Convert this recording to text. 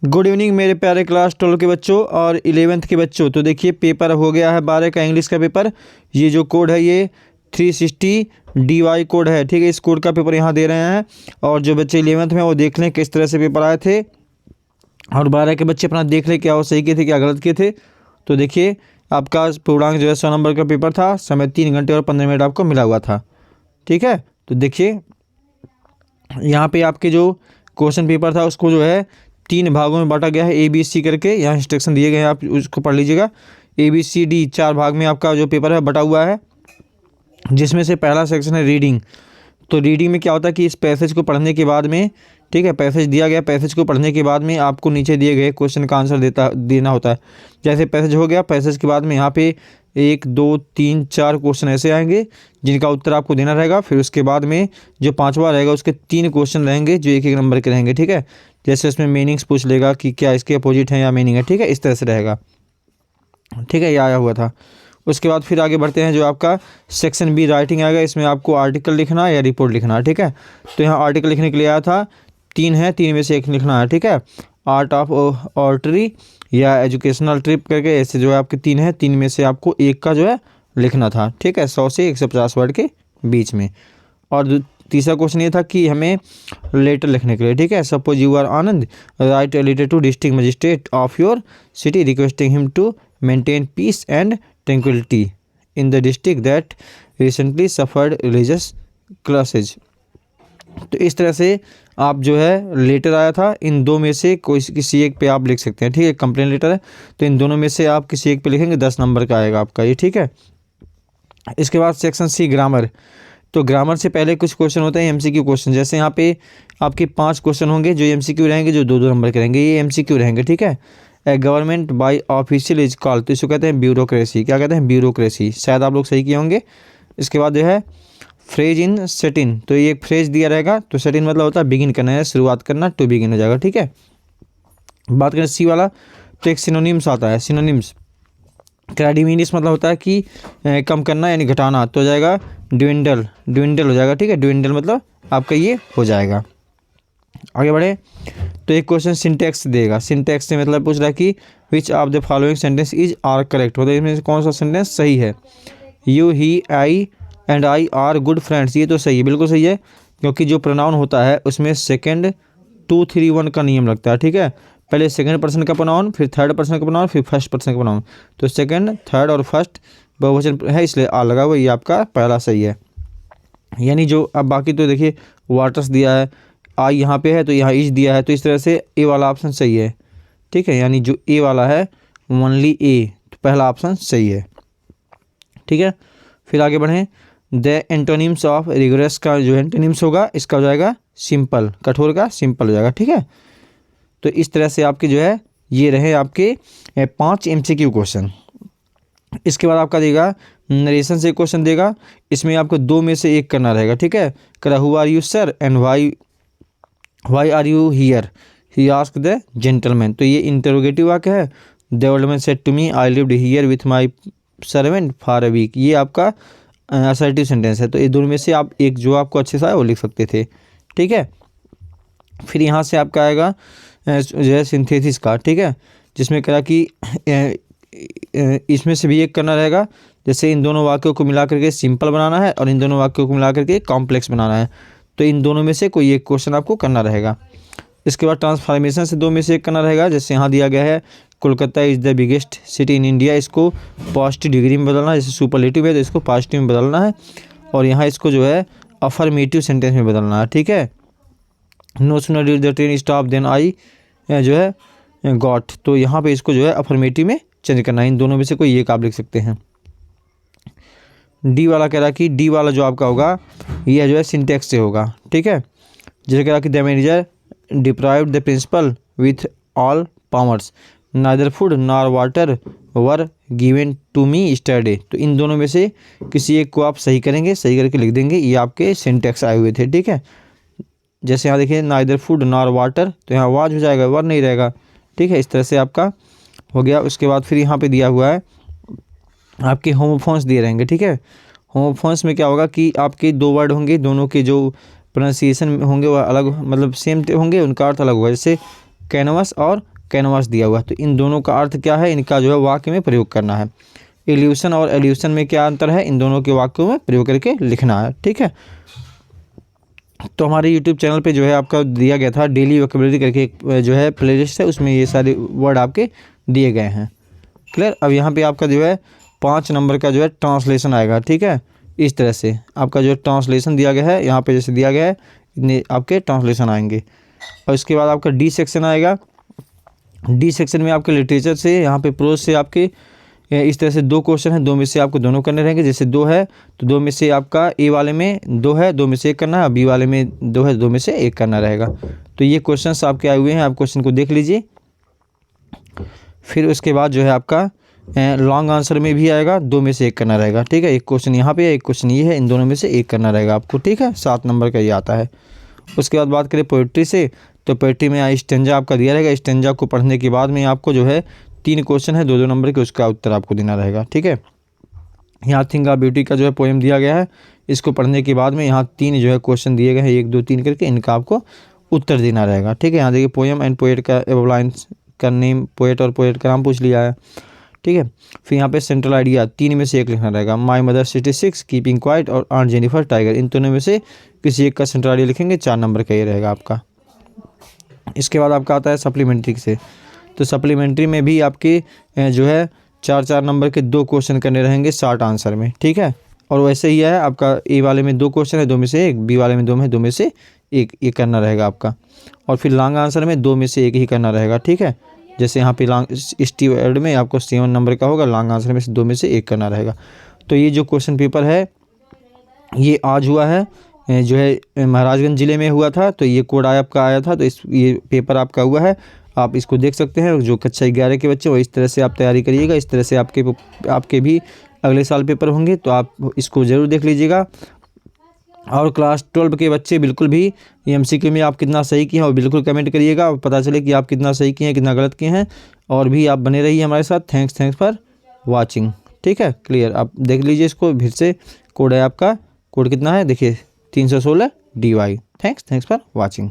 Good evening मेरे प्यारे class 12 के बच्चों और 11th के बच्चों। तो देखिए पेपर हो गया है 12 का इंग्लिश का पेपर। ये जो कोड है ये 360 DY कोड है, ठीक है। इस कोड का पेपर यहाँ दे रहे हैं और जो बच्चे 11th में वो देख लें किस तरह से पेपर आए थे, और 12 के बच्चे अपना देख लें क्या वो सही किए थे क्या गलत किए थे। तो देखिए आपका पूर्णांक जो है 100 नंबर का पेपर था, समय 3 घंटे और 15 मिनट आपको मिला हुआ था, ठीक है। तो देखिए यहाँ पे आपके जो क्वेश्चन पेपर था उसको जो है 3 भागों में बांटा गया है, ABC करके। यहाँ इंस्ट्रक्शन दिए गए हैं, आप उसको पढ़ लीजिएगा। ABCD 4 भाग में आपका जो पेपर है बटा हुआ है, जिसमें से पहला सेक्शन है रीडिंग। तो रीडिंग में क्या होता है कि इस पैसेज को पढ़ने के बाद में, ठीक है, पैसेज दिया गया, पैसेज को पढ़ने के बाद में आपको नीचे दिए गए क्वेश्चन का आंसर देना होता है। जैसे पैसेज हो गया, पैसेज के बाद में यहाँ पे 1 2 3 4 क्वेश्चन ऐसे आएंगे जिनका उत्तर आपको देना रहेगा। फिर उसके बाद में जो 5वां रहेगा उसके 3 क्वेश्चन रहेंगे जो 1 1 नंबर के रहेंगे, ठीक है। जैसे उसमें मीनिंग्स पूछ लेगा कि क्या इसके अपोजिट है या मीनिंग है, ठीक है, इस तरह से रहेगा, ठीक है। ये आया हुआ था। उसके बाद फिर आगे बढ़ते हैं, जो आपका सेक्शन B राइटिंग आएगा। इसमें आपको आर्टिकल लिखना है या रिपोर्ट लिखना है, ठीक है। तो यहाँ आर्टिकल लिखने के लिए आया था, 3 है, 3 में से 1 लिखना है, ठीक है। आर्ट ऑफ ऑर्टरी या एजुकेशनल ट्रिप करके ऐसे जो है आपके 3 है, 3 में से आपको 1 का जो है लिखना था, ठीक है, 100 से 150 वर्ड के बीच में। और तीसरा क्वेश्चन ये था कि हमें लेटर लिखने के लिए, ठीक है। Suppose you are Anand, write a letter to district magistrate of your city requesting him to maintain peace and tranquillity in the district that recently suffered religious classes. तो इस तरह से आप जो है लेटर आया था, इन 2 में से कोई किसी एक पे आप लिख सकते हैं, ठीक है। कंप्लेन लेटर है तो इन दोनों में से आप किसी एक पे लिखेंगे, 10 नंबर का आएगा आपका ये, ठीक है। इसके बाद सेक्शन C ग्रामर। तो ग्रामर से पहले कुछ क्वेश्चन होते हैं MCQ क्वेश्चन। जैसे यहाँ पे आपके 5 क्वेश्चन होंगे जो MCQ रहेंगे, जो 2 2 नंबर के रहेंगे, ये MCQ रहेंगे, ठीक है। A government by official is called, तो इसको कहते हैं ब्यूरोक्रेसी। क्या कहते हैं? ब्यूरोक्रेसी। शायद आप लोग सही किए होंगे। इसके बाद जो है फ्रेज इन सेट इन, तो ये एक फ्रेज दिया रहेगा, तो सेट इन मतलब होता है बिगिन करना है, शुरुआत करना, टू बिगिन हो जाएगा, ठीक है। बात करें C वाला, तो एक सिनोनिम्स आता है, सिनोनिम्स। डिमिनिश मतलब होता है कि कम करना यानी घटाना, तो हो जाएगा ड्विंडल, ड्विंडल हो जाएगा, ठीक है। ड्विंडल मतलब आपका ये हो जाएगा। आगे बढ़े तो एक क्वेश्चन सिंटैक्स देगा। सिंटैक्स से मतलब पूछ रहा है कि which of the following sentence is are correct, मतलब इसमें से कौन सा सेंटेंस सही है। You he I and I are good friends, ये तो सही है, बिल्कुल सही है, क्योंकि जो प्रोनाउन होता है उसमें सेकंड 2 3 1 का नियम लगता है, ठीक है। पहले सेकंड पर्सन का प्रोनाउन, फिर थर्ड पर्सन का प्रोनाउन, फिर फर्स्ट पर्सन का प्रोनाउन। तो सेकंड, थर्ड और फर्स्ट बहुवचन है, इसलिए आ लगा हुआ, ये आपका पहला सही है। यानी जो अब बाकी तो देखिए वाटर्स दिया है, आई यहाँ पे है तो यहाँ इज दिया है, तो इस तरह से ए वाला ऑप्शन सही है, ठीक है। यानी जो ए वाला है ओनली ए, तो पहला ऑप्शन सही है, ठीक है। फिर आगे बढ़ें, द एंटोनिम्स ऑफ रिगोरस का जो एंटोनिम्स होगा इसका हो जाएगा सिंपल, कठोर का सिंपल हो जाएगा, ठीक है। तो इस तरह से आपके जो है ये रहे आपके 5 MCQ क्वेश्चन। इसके बाद आपका देगा नरेशन से क्वेश्चन देगा, इसमें आपको 2 में से 1 करना रहेगा, ठीक है। करा who are you sir and why are you here, he ask the gentleman, तो ये इंटरोगेटिव वाक्य है। The old man said to me I lived here with my servant for a week, ये आपका असर्टिव सेंटेंस है। तो ये दोनों में से आप एक जो आपको अच्छे से आए वो लिख सकते थे, ठीक है। फिर यहाँ से आपका आएगा जो है सिंथेसिस का, ठीक है, जिसमें कहा कि इसमें से भी एक करना रहेगा। जैसे इन दोनों वाक्यों को मिला करके सिंपल बनाना है और इन दोनों वाक्यों को मिला करके कॉम्प्लेक्स बनाना है, तो इन दोनों में से कोई एक क्वेश्चन आपको करना रहेगा। इसके बाद ट्रांसफॉर्मेशन से 2 में से 1 करना रहेगा। जैसे यहाँ दिया गया है Kolkata is the biggest city in India, इसको पॉजिटिव डिग्री में बदलना है, जैसे सुपरलेटिव है तो इसको पॉजिटिव में बदलना है, और यहाँ इसको जो है अफर्मेटिव सेंटेंस में बदलना है, ठीक है। No sooner did the train stop than I जो है गॉट, तो यहाँ पे इसको जो है अफर्मेटिव में चेंज करना है। इन दोनों में से कोई एक आप लिख सकते हैं। डी वाला कह रहा कि डी वाला जो आपका होगा ये जो है सिंटैक्स से होगा, ठीक है। जैसे कह रहा कि the manager deprived the principal with all powers, neither food nor water were given to me yesterday, तो इन दोनों में से किसी एक को आप सही करेंगे, सही करके लिख देंगे, ये आपके सिंटैक्स आए हुए थे, ठीक है। जैसे यहाँ देखिए नाइदर फूड नॉर वाटर, तो यहाँ वाज हो जाएगा, वर नहीं रहेगा, ठीक है। इस तरह से आपका हो गया। उसके बाद फिर यहाँ पे दिया हुआ है आपके होमोफोन्स दिए रहेंगे, ठीक है। होमोफोन्स में क्या होगा कि आपके 2 वर्ड होंगे, दोनों के जो प्रोनाउंसिएशन होंगे वह अलग, मतलब सेम होंगे, उनका अर्थ अलग होगा। जैसे कैनवस और कैनवास दिया हुआ है। तो इन दोनों का अर्थ क्या है, इनका जो है वाक्य में प्रयोग करना है। इल्यूशन और एल्यूशन में क्या अंतर है, इन दोनों के वाक्यों में प्रयोग करके लिखना है। ठीक है, तो हमारे यूट्यूब चैनल पे जो है आपका दिया गया था डेली वोकेबलरी करके एक जो है प्लेलिस्ट है, उसमें ये सारे वर्ड आपके दिए गए हैं। क्लियर। अब यहाँ पे आपका जो है 5 नंबर का जो है ट्रांसलेशन आएगा। ठीक है, इस तरह से आपका जो ट्रांसलेशन दिया गया है, यहाँ पे जैसे दिया गया है इतने आपके ट्रांसलेशन आएंगे। और इसके बाद आपका डी सेक्शन आएगा। डी सेक्शन में आपके लिटरेचर से, यहाँ पे प्रोज से आपके इस तरह से 2 क्वेश्चन है, 2 में से आपको दोनों करने रहेंगे। जैसे 2 है तो 2 में से आपका ए वाले में 2 है, 2 में से 1 करना है, बी वाले में 2 है, 2 में से 1 करना रहेगा। तो ये क्वेश्चंस आपके आए हुए हैं, आप क्वेश्चन को देख लीजिए। फिर उसके बाद जो है आपका लॉन्ग आंसर में भी आएगा, 2 में से 1 करना रहेगा। ठीक है, एक क्वेश्चन यहाँ पे है, एक क्वेश्चन ये है, इन दोनों में से 1 करना रहेगा आपको। ठीक है, 7 नंबर का ये आता है। उसके बाद बात करें पोइट्री से, तो पोइट्री में स्टेंजा आपका दिया रहेगा। स्टेंजा को पढ़ने के बाद में आपको जो है 3 क्वेश्चन है 2-2 नंबर के, उसका उत्तर आपको देना रहेगा। ठीक है, यहाँ थिंग ऑफ ब्यूटी का जो है पोएम दिया गया है, इसको पढ़ने के बाद में यहाँ 3 जो है क्वेश्चन दिए गए हैं, 1 2 3 करके, इनका आपको उत्तर देना रहेगा। ठीक है, यहाँ देखिए पोएम एंड पोएट का लाइन्स का नेम, पोएट और पोएट का नाम पूछ लिया है। ठीक है, फिर यहाँ पे सेंट्रल आइडिया 3 में से 1 लिखना रहेगा। माई मदर 66, कीपिंग क्वाइट और आंट जेनिफर टाइगर, इन दोनों में से किसी एक का सेंट्रल आइडिया लिखेंगे, 4 नंबर का ये रहेगा आपका। इसके बाद आपका आता है सप्लीमेंट्री से, तो सप्लीमेंट्री में भी आपके जो है 4-4 नंबर के 2 क्वेश्चन करने रहेंगे 60 आंसर में। ठीक है, और वैसे ही है आपका ए वाले में 2 क्वेश्चन है, 2 में से 1, बी वाले में 2 में 2 में से 1 ये करना रहेगा आपका। और फिर लॉन्ग आंसर में 2 में से 1 ही करना रहेगा। ठीक है, जैसे यहाँ पे लॉन्ग स्टीवर्ड में आपको 7 नंबर का होगा, लॉन्ग आंसर में से 2 में से 1 करना रहेगा। तो ये जो क्वेश्चन पेपर है ये आज हुआ है, जो है महाराजगंज ज़िले में हुआ था। तो ये कोड आपका आया था, तो ये पेपर आपका हुआ है, आप इसको देख सकते हैं। जो कक्षा 11 के बच्चे हो, इस तरह से आप तैयारी करिएगा, इस तरह से आपके भी अगले साल पेपर होंगे, तो आप इसको ज़रूर देख लीजिएगा। और क्लास 12 के बच्चे बिल्कुल भी MCQ में आप कितना सही किए हैं और बिल्कुल कमेंट करिएगा, और पता चले कि आप कितना सही किए हैं, कितना गलत किए हैं। और भी आप बने रहिए हमारे साथ। Thanks for watching. ठीक है, क्लियर। आप देख लीजिए इसको फिर से। कोड है आपका, कोड कितना है देखिए 316 DY। Thanks for watching.